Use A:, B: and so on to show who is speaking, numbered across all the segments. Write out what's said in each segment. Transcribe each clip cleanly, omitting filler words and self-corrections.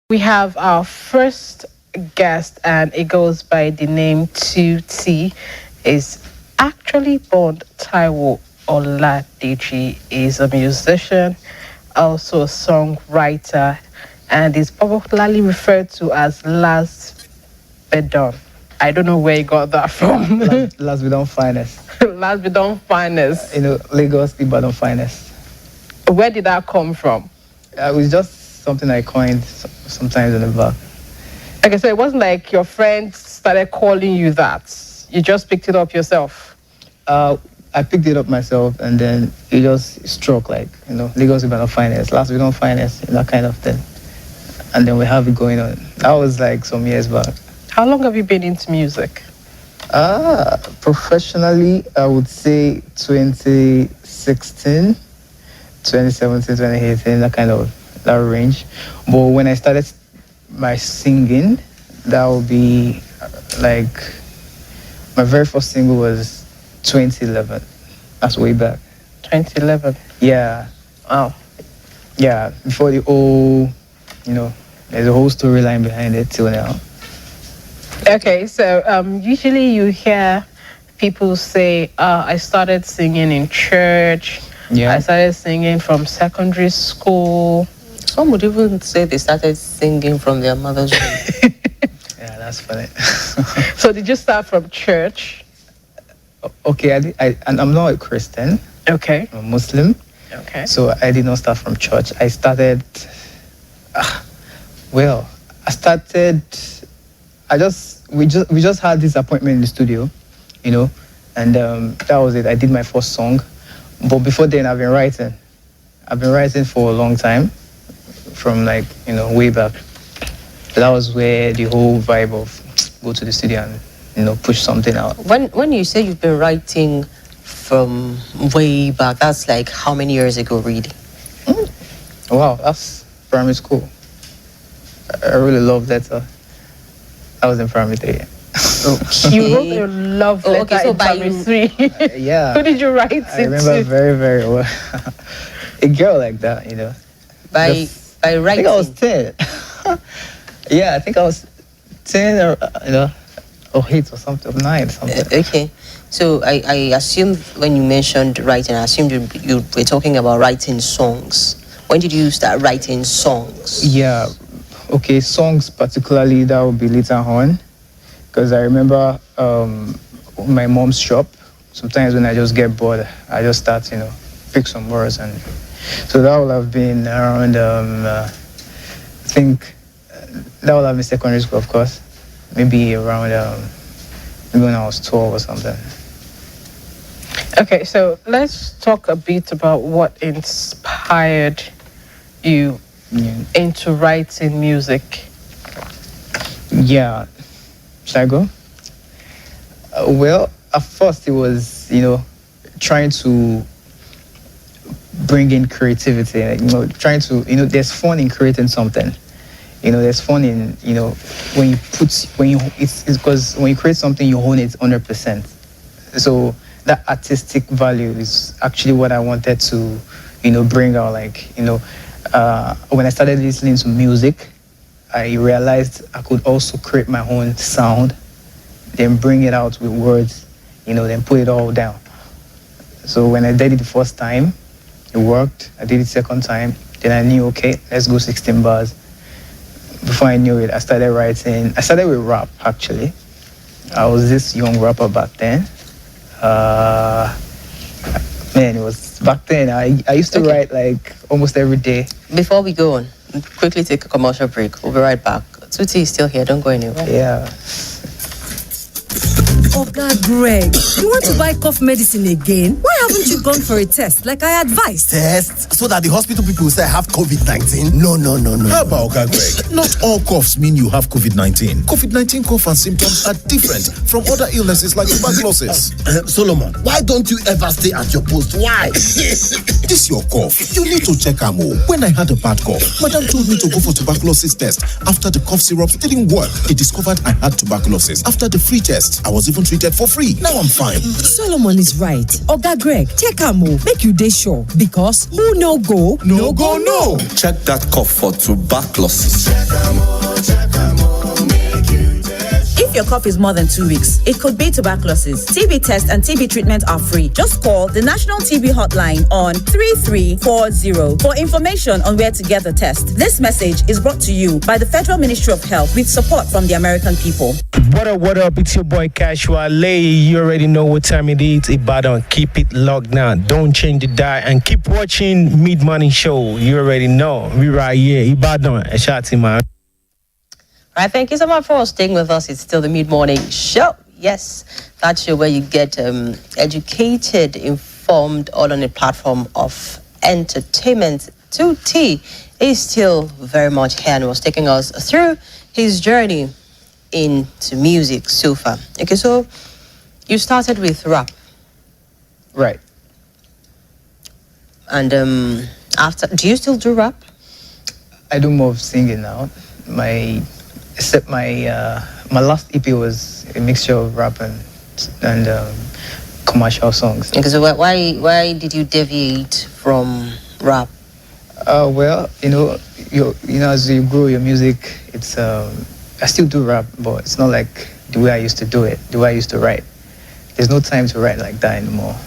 A: We have our first guest, and it goes by the name 2T. Is actually born Taiwo Oladeji. Is a musician, also a songwriter, and is popularly referred to as Last Bedon. I don't know where he got that from.
B: Last Bedon finest.
A: Last Bedon finest.
B: Lagos Ibadan finest.
A: Where did that come from?
B: It was just something I coined sometimes in the back.
A: Okay, so it wasn't like your friend started calling you that. You just picked it up yourself.
B: I picked it up myself, and then it just struck, like, Lagos Ibadan finest, Last Bedon finest, that kind of thing. And then we have it going on. That was like some years back.
A: How long have you been into music?
B: Professionally, I would say 2016, 2017, 2018, that range. But when I started my singing, that would be like my very first single was 2011. That's way back.
A: 2011.
B: Yeah.
A: Wow.
B: Yeah. Before the whole, there's a whole storyline behind it till now.
A: Okay, so usually you hear people say, I started singing in church.
B: Yeah.
A: I started singing from secondary school.
C: Some would even say they started singing from their mother's womb.
B: Yeah, that's funny.
A: So did you start from church?
B: Okay, I'm not a Christian.
A: Okay.
B: I'm a Muslim.
A: Okay.
B: So I did not start from church. I started, we just had this appointment in the studio, and that was it. I did my first song. But before then, I've been writing. I've been writing for a long time, from way back. So that was where the whole vibe of go to the studio and push something out.
C: When you say you've been writing from way back, that's like how many years ago, really?
B: Wow, that's primary school. I really love that. I was in primary 3.
C: Okay.
A: You wrote a love letter in primary 3.
B: Yeah.
A: Who did you write it to?
B: I remember very, very well. A girl like that,
C: By writing?
B: I think I was 10. Yeah, I think I was 10 or 8 or something, 9 something.
C: Okay. So I assumed when you mentioned writing, I assumed you were talking about writing songs. When did you start writing songs?
B: Yeah. Okay, songs particularly, that would be later on. Because I remember my mom's shop. Sometimes when I just get bored, I just start, pick some words. And so that would have been around, I think, that would have been secondary school, of course. Maybe around, maybe when I was 12 or something.
A: Okay, so let's talk a bit about what inspired you into writing music.
B: Yeah. Should I go? Well, at first it was, trying to bring in creativity, trying to, there's fun in creating something. There's fun in, when you create something, you own it 100%. So that artistic value is actually what I wanted to, bring out. When I started listening to music, I realized I could also create my own sound, then bring it out with words, then put it all down. So when I did it the first time, it worked. I did it second time. Then I knew, okay, let's go 16 bars. Before I knew it, I started writing. I started with rap, actually. I was this young rapper back then. Man, it was back then. I used to write like almost every day.
C: Before we go on, quickly take a commercial break. We'll be right back. Tuti is still here. Don't go anywhere.
B: Yeah.
D: Oga Greg, you want to buy cough medicine again? Why haven't you gone for a test like I advised?
E: Test? So that the hospital people will say I have COVID-19? No.
F: How about Oga Greg? Not all coughs mean you have COVID-19. COVID-19 cough and symptoms are different from other illnesses like tuberculosis.
E: Solomon, why don't you ever stay at your post? Why?
F: This your cough. You need to check Amo. When I had a bad cough, madam told me to go for tuberculosis test. After the cough syrup didn't work, they discovered I had tuberculosis. After the free test, I was even treated for free. Now I'm fine.
D: Solomon is right. Oga Greg, abeg check am o make you dey sure because who no go
E: No go no.
G: Check that cough for tuberculosis.
H: If your cough is more than 2 weeks, it could be tuberculosis. TB test and TB treatment are free. Just call the National TB Hotline on 3340 for information on where to get the test. This message is brought to you by the Federal Ministry of Health with support from the American people.
I: What up? It's your boy Casual. You already know what time it is. Ibadan, keep it locked down. Don't change the dial and keep watching Mid Morning Show. You already know. We right here. Ibadan, Ashati, man.
C: All right, thank you so much for staying with us. It's still the mid-morning show. Yes, that show where you get educated, informed, all on a platform of entertainment. 2T is still very much here and was taking us through his journey into music so far. Okay, so you started with rap.
B: Right.
C: And after, do you still do rap?
B: I do more of singing now. Except my last EP was a mixture of rap and commercial songs.
C: Okay, so why did you deviate from rap?
B: Well, as you grow your music, it's I still do rap, but it's not like the way I used to do it, the way I used to write. There's no time to write like that anymore.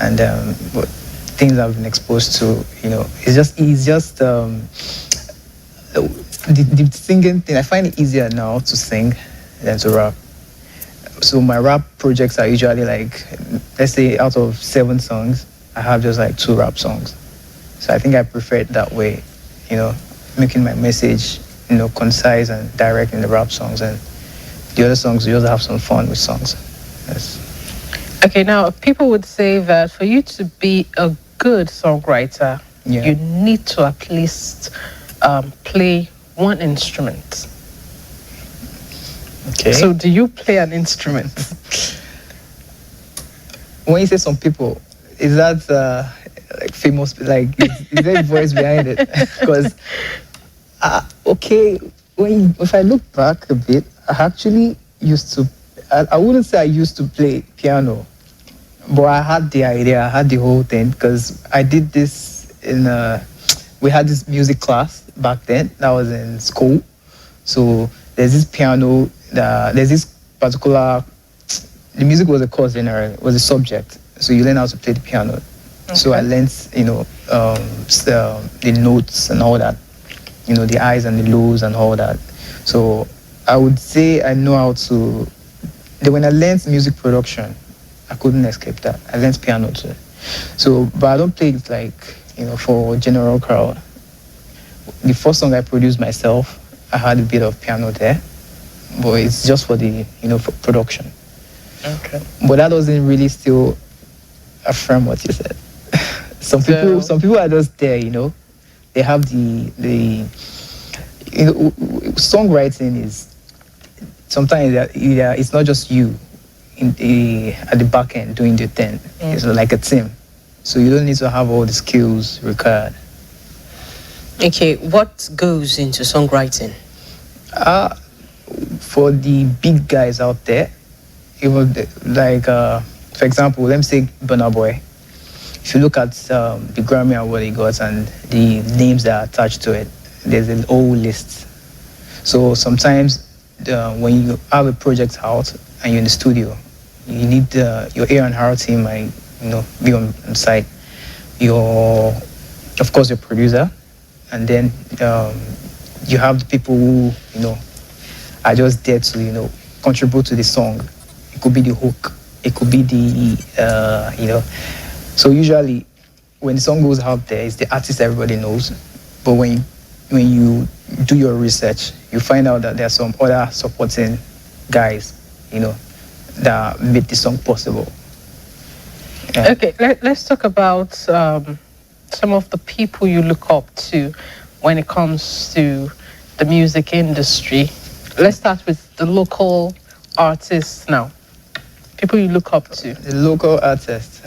B: And but things I've been exposed to, it's just the singing thing. I find it easier now to sing than to rap. So my rap projects are usually like, let's say out of 7 songs, I have just like 2 rap songs. So I think I prefer it that way, making my message, concise and direct in the rap songs, and the other songs you just have some fun with songs. Yes.
A: Okay, now people would say that for you to be a good songwriter, you need to at least play one instrument.
B: Okay.
A: So do you play an instrument?
B: When you say some people, is that like famous, like is there a voice behind it? Because if I look back a bit, I actually used to, I wouldn't say I used to play piano, but I had the idea, I had the whole thing, because I did this we had this music class back then, that was in school. So there's this piano, there's this particular, the music was a course generally, it was a subject. So you learn how to play the piano. Okay. So I learned, the notes and all that, the highs and the lows and all that. So I would say I know how to, when I learned music production, I couldn't escape that. I learned piano too. So, but I don't play it like, for general crowd. The first song I produced myself, I had a bit of piano there, but it's just for the, for production.
A: Okay.
B: But that doesn't really still affirm what you said. Some people are just there, they have the songwriting is sometimes it's not just you at the back end doing the thing. It's like a team. So you don't need to have all the skills required.
C: Okay, what goes into songwriting?
B: For the big guys out there, even like for example, let me say Burna Boy. If you look at the Grammy Award he got and the names that are attached to it, there's an whole list. So sometimes when you have a project out and you're in the studio, you need your A&R team might be on site. Of course, your producer, and then you have the people who are just there to contribute to the song. It could be the hook, it could be the So usually, when the song goes out there, it's the artist everybody knows. But when you do your research, you find out that there are some other supporting guys, that made the song possible. Yeah.
A: Okay, let's talk about some of the people you look up to when it comes to the music industry. Let's start with the local artists now. People you look up to.
B: The local artists.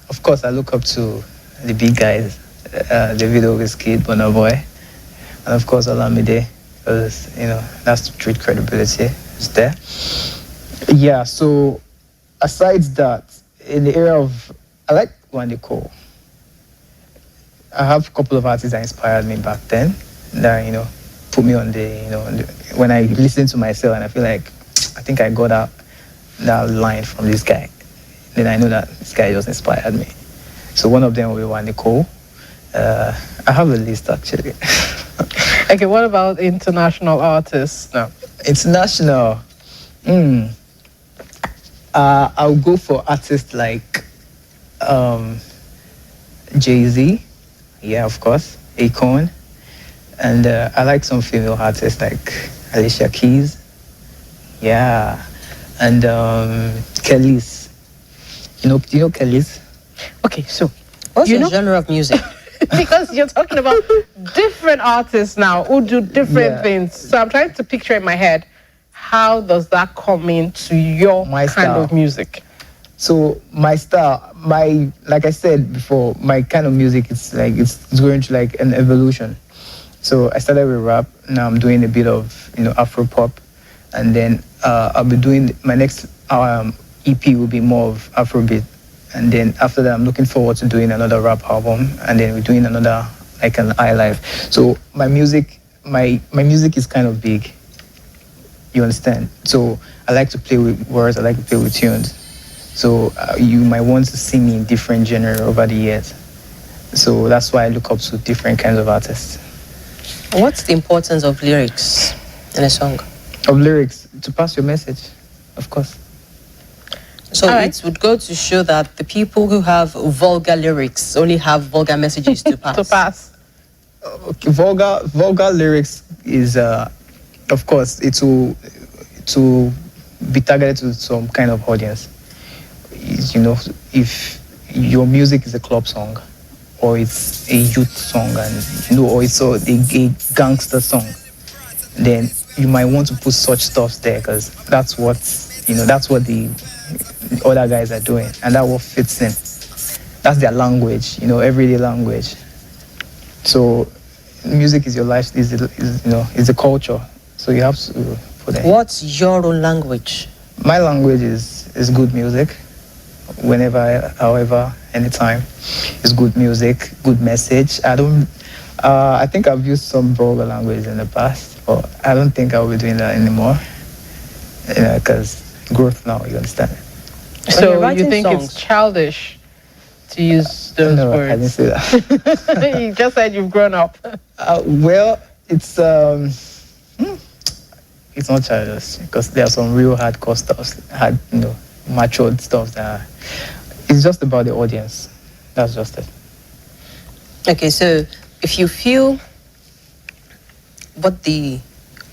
B: Of course, I look up to the big guys, Davido, Wizkid, Burna Boy, and of course Olamide, because that's street credibility. It's there. Yeah. So, aside that, in the area of I like Wande Cole. I have a couple of artists that inspired me back then that, put me on when I listen to myself and I feel like, I think I got that line from this guy. Then I know that this guy just inspired me. So one of them will be Wande Cole. I have a list actually.
A: Okay, what about international artists now?
B: International. I'll go for artists like Jay-Z. Yeah, of course. Akon. And I like some female artists like Alicia Keys. Yeah. And Kellys. Do you know Kellys?
A: Okay, so
C: what's your genre of music?
A: Because you're talking about different artists now who do different things. So I'm trying to picture in my head, how does that come into your kind of music?
B: So my style, like I said before, my kind of music is like it's going through like an evolution. So I started with rap. Now I'm doing a bit of Afro pop, and then I'll be doing my next EP will be more of Afrobeat, and then after that I'm looking forward to doing another rap album, and then we're doing another like an iLife. So my music is kind of big. You understand? So I like to play with words. I like to play with tunes. So you might want to see me in different genres over the years. So that's why I look up to different kinds of artists.
C: What's the importance of lyrics in a song?
B: Of lyrics to pass your message, of course.
C: So it would go to show that the people who have vulgar lyrics only have vulgar messages to pass.
A: To pass.
B: Okay, vulgar lyrics is, of course, it will be targeted to some kind of audience. If your music is a club song, or it's a youth song, and or it's a gangster song, then you might want to put such stuff there because that's what the other guys are doing, and that what fits in. That's their language, everyday language. So music is your life, is a culture. So you have to put it.
C: What's your own language?
B: My language is good music. Whenever, however, anytime, it's good music, good message. I think I've used some vulgar language in the past, but I don't think I'll be doing that anymore. Because growth now, you understand.
A: So you think it's childish to use those words?
B: I didn't say that.
A: You just said you've grown up.
B: Well, it's not childish because there are some real hardcore stuff, matured stuff that it's just about the audience. That's just it.
C: Okay, so if you feel what the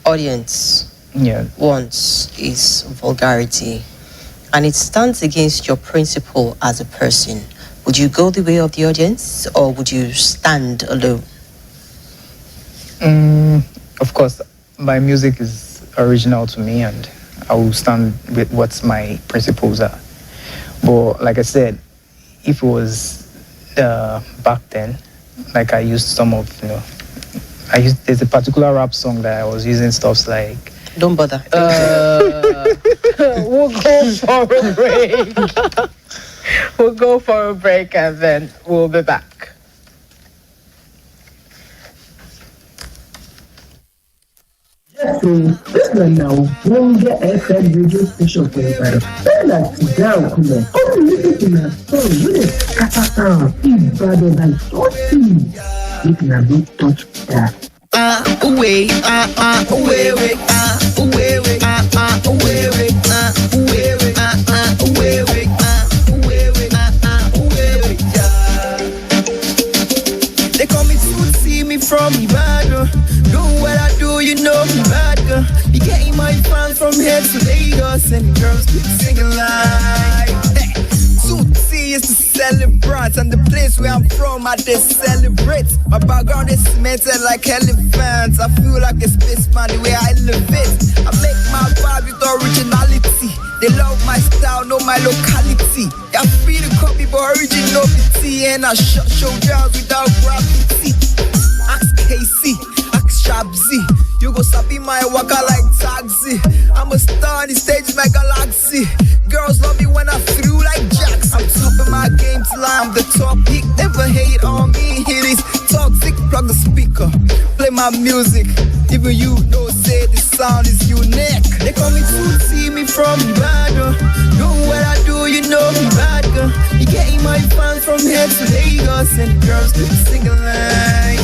C: audience wants is vulgarity and it stands against your principle as a person, would you go the way of the audience or would you stand alone?
B: Of course, my music is original to me and I will stand with what my principles are. But like I said, if it was back then, like I used some of, there's a particular rap song that I was using stuff like...
C: Don't bother.
A: We'll go for a break. We'll go for a break and then we'll be back.
J: So this one now won't get FM radio station for everybody. Better like down comment. Only listen to my song with a scatter sound. It's better than touching. You can have no touch that.
E: Away, away, away, away, away, away, they call me to see me from Ibadan. Do what I do, you know me bad girl. You getting my fans from here to Lagos, and the girls keep singing like that. Suit is to celebrate, and the place where I'm from, I just celebrate. My background is cemented like elephants. I feel like a spaceman the way I live it. I make my vibe with originality. They love my style, know my locality. I feel the copy, but originality, and I shut showdowns without gravity. Ask KC. Shabzy, you go sabi my waka like taxi. I'm a star on the stage, my galaxy. Girls love me when I threw like jacks. I'm top of my my game till I'm the topic. Never hate on me, it is toxic. Plug the speaker, play my music. Even you know, say the sound is unique. They call me to see me from Ibadan. Do what I do, you know me bad girl. You getting my fans from here to Lagos, and girls keep singing like.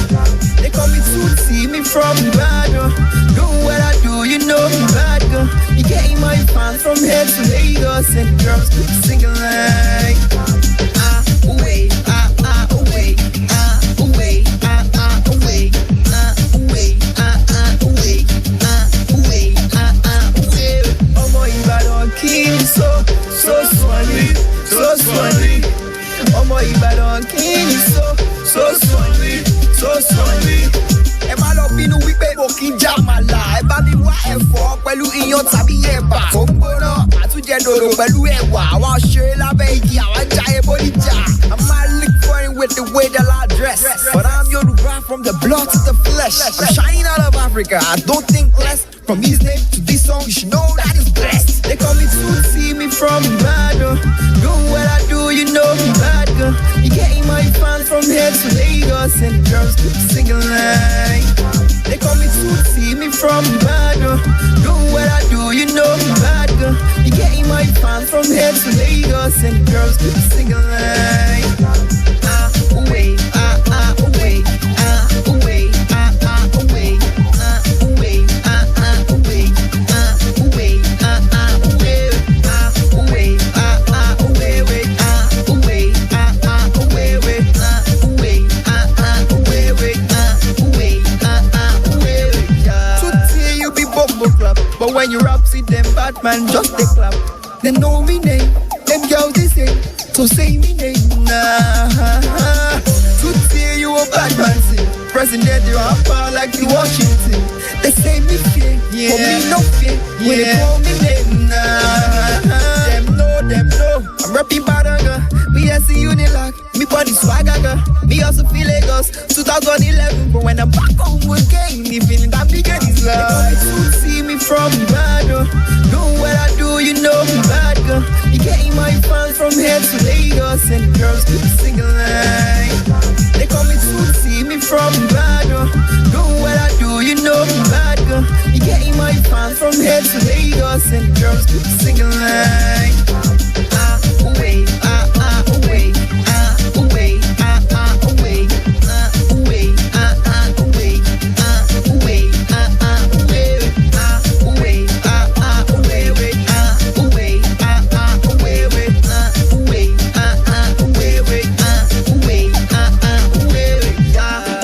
E: They call me to see me from Ibadan. Do what I do, you know me bad girl. You getting my fans from here to Lagos, and girls keep singing like. Away, away, away, away, away, away, away, away. Ọmọ Ìbàdàn kì í so swanny, so swanny. Ọmọ Ìbàdàn kì í so swanny, so swanny. Ẹ má lọ bínú wípé mo kì í já màlà. Ẹ bá mi wá ẹ̀fọ́ pẹ̀lú iyán tàbí ẹ̀bà. Tó ń gbóná, àtúnjẹ dòdò pẹ̀lú ẹ̀wà. Àwọn òṣèré lábẹ́ igi, àwọn jayé bódìjà. I might look funny with the way that I dress, but I'm Yoruba from the blood to the flesh. I'm shining out of Africa, I don't think less. From his name to this song, you should know that it's blessed. They call me to see me from Ibadan. Do what I do, you know me bad girl. You getting my fans from here to Lagos, and girls keep singing like. They call me to see me from Ibadan. Do what I do, you know me bad girl. You getting my fans from here to Lagos, and girls keep singing like. Away, away, away, away, away, away, away, away, but when you rap, see them Batman just they clap. They know me name, them girls they say, so say me name. Nah, to see you a Batman sing, President you rapper like the Washington. They say me fear, yeah, but me no fear. When they call me name, nah, them know, I'm rapping Badanga. Me as a Unilock, me body swagger, me also feel Lagos 2011, but when I'm back home again, me feeling that big and it's love. You see me from Ibadan, do what I do, you know me bad girl. You getting my fans from here to Lagos, and girls keep singing like. They call me to see me from Ibadan, do what I do, you know me bad girl. You getting my fans from here to Lagos, and girls keep singing like.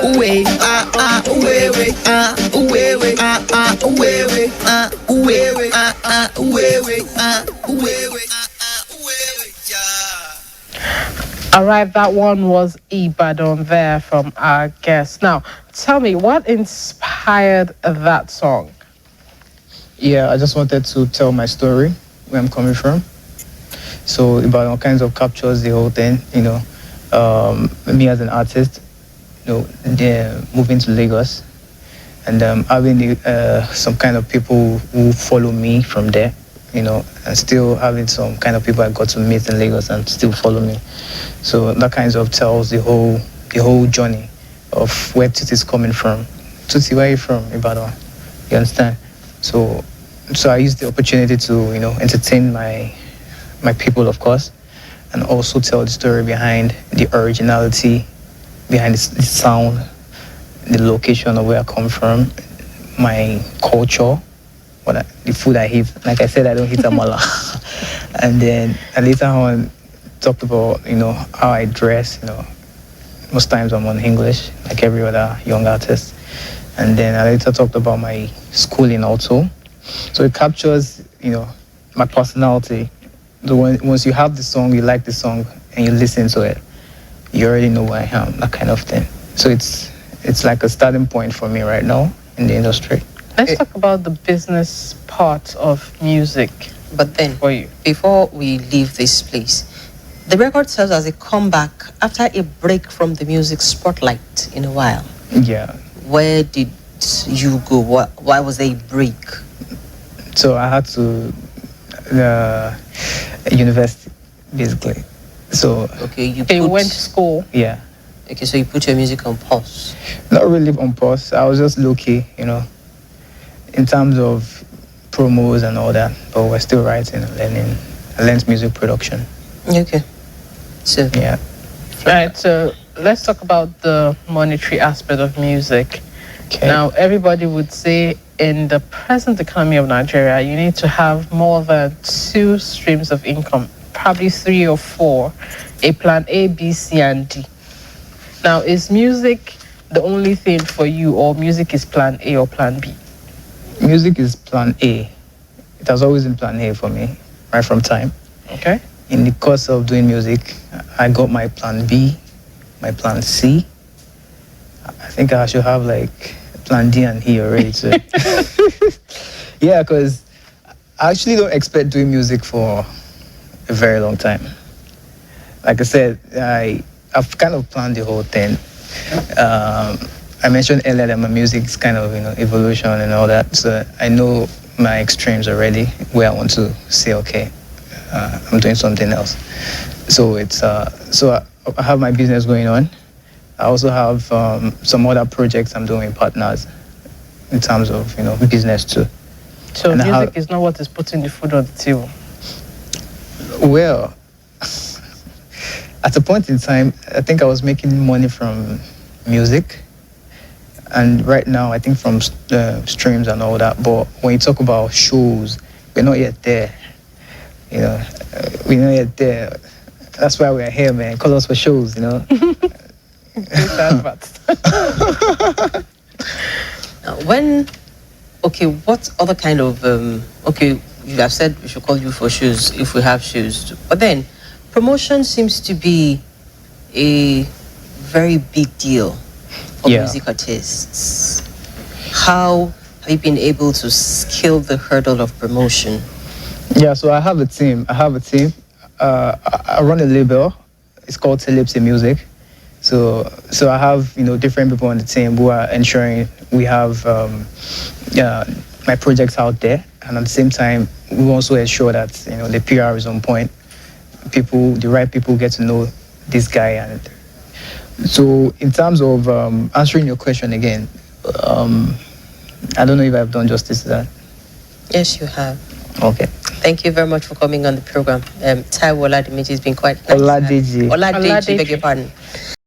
E: Away, away, away, away, away, away, away, away,
A: All right, that one was Ibadan there from our guest. Now, tell me, what inspired that song?
B: Yeah, I just wanted to tell my story, where I'm coming from. So Ibadan kinds of captures the whole thing, you know. Me as an artist, you know, they're moving to Lagos, and having some kind of people who follow me from there, you know, and still having some kind of people I got to meet in Lagos and still follow me. So that kind of tells the whole journey of where Tuti's coming from. Tuti, where are you from? Ibadan. You understand? So I used the opportunity to, you know, entertain my people, of course, and also tell the story behind the originality, behind the sound, the location of where I come from, my culture, the food I eat. Like I said, I don't eat amala. And then later on, talked about, you know, how I dress. You know, most times I'm on English, like every other young artist. And then I later talked about my schooling also. So it captures, you know, my personality. So once you have the song, you like the song, and you listen to it, you already know who I am, that kind of thing. So it's like a starting point for me right now in the industry.
A: Let's talk about the business part of music.
C: But then,
A: for you,
C: before we leave this place, the record serves as a comeback after a break from the music spotlight in a while.
B: Yeah.
C: Where did you go? Why was there a break?
B: So I had to university, basically. So
C: Okay,
A: You went to school.
B: yeah,
C: Okay, so you put your music on pause.
B: not really on pause. I was just low key, in terms of promos and all that. But we're still writing and learning. I learned music production.
C: Okay. So
B: Yeah.
A: Right, so let's talk about the monetary aspect of music.
B: Okay.
A: Now, everybody would say in the present economy of Nigeria, you need to have more than 2 streams of income, probably 3 or 4, a plan A, B, C, and D. Now, is music the only thing for you, or music is plan A or plan B?
B: Music is plan A. It has always been plan A for me, right from time.
A: Okay.
B: In the course of doing music, I got my plan B, my plan C. I think I should have like plan D and E already too. Yeah, because I actually don't expect doing music for a very long time. Like I said, I've kind of planned the whole thing. I mentioned earlier that my music is kind of evolution and all that. So I know my extremes already, where I want to say, okay, I'm doing something else. So it's so I have my business going on. I also have some other projects I'm doing with partners in terms of business too.
A: So
B: And
A: music is not what is putting the food on the table.
B: Well, at a point in time, I think I was making money from music, and right now I think from streams and all that. But when you talk about shows, we're not yet there. We're not yet there. That's why we're here, man. Call us for shows,
C: What other kind of you have said we should call you for shoes if we have shoes, but then promotion seems to be a very big deal for music artists. How have you been able to scale the hurdle of promotion?
B: Yeah, so I have a team. I run a label. It's called Telepsy Music. So I have different people on the team who are ensuring we have my projects out there, and at the same time we also ensure that the PR is on point. The right people get to know this guy. And so in terms of answering your question again, I don't know if I've done justice to that.
C: Yes, you have.
B: Okay.
C: Thank you very much for coming on the program. Taiwo Oladimeji has been quite nice.
B: Oladeji.
C: Oladeji, beg your pardon.